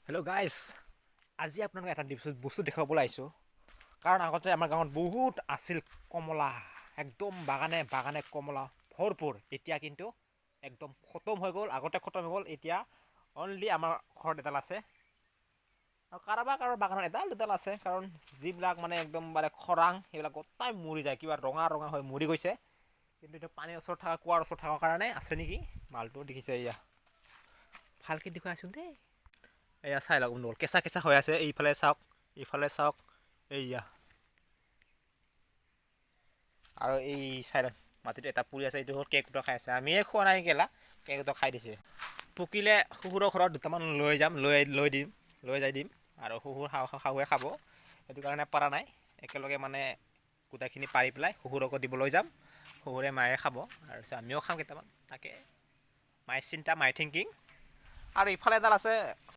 Hello' guys, আজি আপোনালোকক এটা বস্তু দেখুৱাবলৈ আহিছোঁ। কাৰণ আগতে আমাৰ গাঁৱত বহুত আছিল কমলা, একদম বাগানে বাগানে কমলা ভৰপূৰ। এতিয়া কিন্তু একদম খতম হৈ গ'ল। আগতে খতম হৈ গ'ল, এতিয়া অনলি আমাৰ ঘৰত এডাল আছে আৰু কাৰোবাৰ বাগানত এডাল দুডাল আছে। কাৰণ যিবিলাক মানে একদম মানে খৰাং, সেইবিলাক গোটাই মৰি যায়, কিবা ৰঙা ৰঙা হৈ মৰি গৈছে। কিন্তু এতিয়া পানীৰ ওচৰত থকা, কুঁৱাৰ ওচৰত থকাৰ কাৰণে আছে নেকি মালটো। দেখিছে এয়া, ভালকৈ দেখুৱাইছোঁ দেই। এয়া চাই লওক বন্ধুসকল, কেঁচা কেঁচা হৈ আছে। এইফালে চাওক, এইফালে চাওক, এইয়া। আৰু এই চাইডত মাটিত এটা পৰি আছে, এইটো হ'ল কেৰ্কেটুৱা খাই আছে। আমিয়ে খোৱা নাই কেলা, কেৰ্কেটুৱা খাই দিছে। পকিলে শহুৰৰ ঘৰত দুটামান লৈ যাম, লৈ যাই দিম। আৰু শাহুৱে খাব, সেইটো কাৰণে পৰা নাই। একেলগে মানে গোটেইখিনি পাৰি পেলাই শহুৰকো দিব লৈ যাম। শহুৰে মায়ে খাব আৰু আমিও খাম কেইটামান। তাকে মাই চিন্তা, মাই থিংকিং। আৰু ইফালে এডাল আছে।